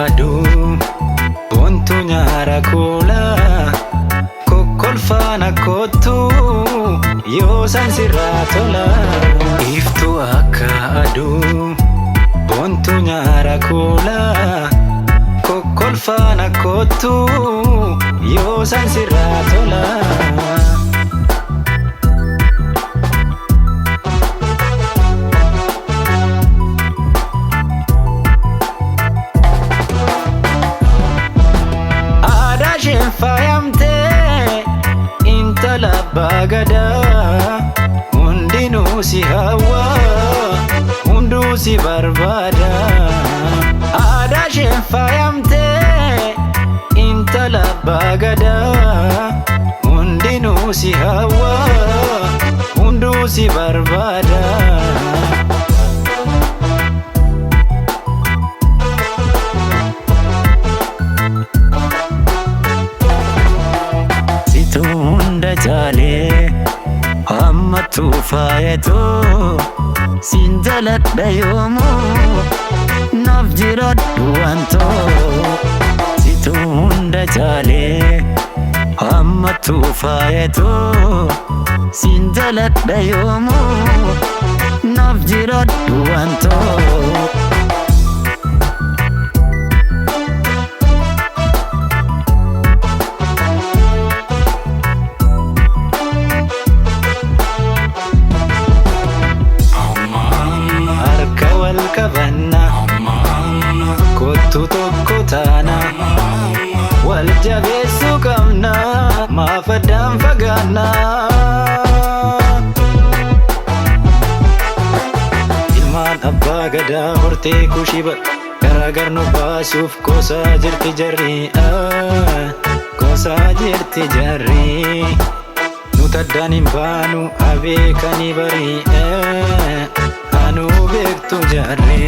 aduu boontuu nyaara kuulaa kokkolfaana kottuu yoo san sirraa tola. Iftuu akka aduu boontuu nyaara kuulaa kokkolfaana kottuu yoo san sirraa tola. Faayamtee intala abbaa gadaa hundinuu si hawwaa hunduu si barbaada. Aadaa isheen faayamtee intala abbaa gadaa hundinuu si hawwaa hunduu si barbaada. Jaalee amma tuufaayeetoo siin jaladha yoomuu naaf jiradhu wantoo. Situu hunda jaalee amma tuufaayeetoo siin jaladha yoomuu naaf jiradhu wantoo. Kottu tokko taana wal jabeessuu qabna maaf addaan fagaanna. Ilmaan abbaa gadaa hortee kushiba garaagar nu baasuuf qoosaa jirti jarri qoosaa jirti jarri. Nuti addaan hin baanu abeekanii barii anuu beektu jarri.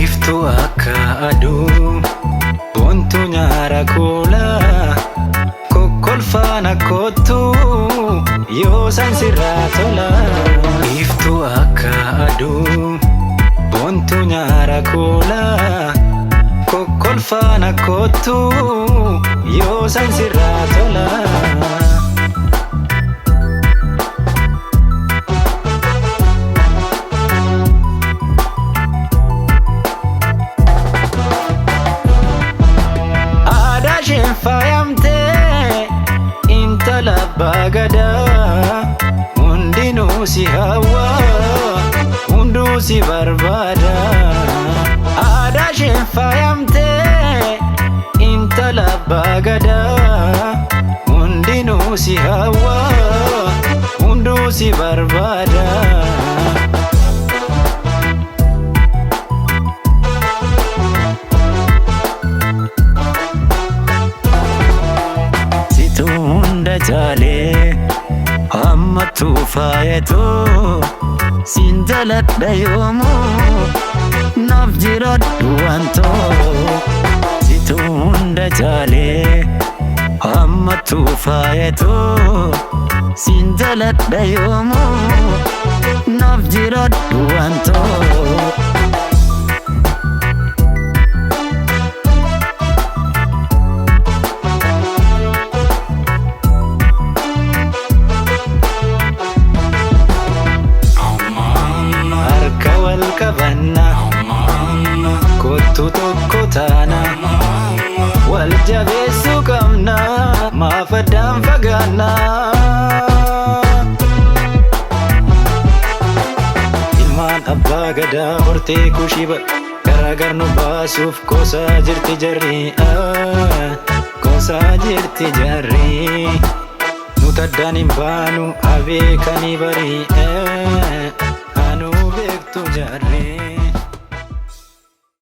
Iftuu akka aduu boontuu nyaara kuulaa kokkolfaana kottuu yoo san sirraa tola. Iftuu akka aduu boontuu nyaara kuulaa kokkolfaana kottuu yoo san sirraa tola. Faayamtee intala abbaa gadaa hundinuu si hawwaa hunduu si barbaada. Aadaa isheen faayamtee intala abbaa gadaa hundinuu si hawwaa hunduu si barbaada. Jaalee amma tuufaayeetoo siin jaladha yoomuu naaf jiradhu wantoo. Situu hunda jaalee amma tuufaayeetoo siin jaladha yoomuu naaf jiradhu wantoo. Kottu tokko taana wal jabeessuu qabna maaf addaan fagaanna. Ilmaan abbaa gadaa hortee kushiba garaagar nu baasuuf qoosaa jirti jarri qoosaa jirti jarri. Nuti addaan hin baanu abeekanii barii anuu beektu jarri.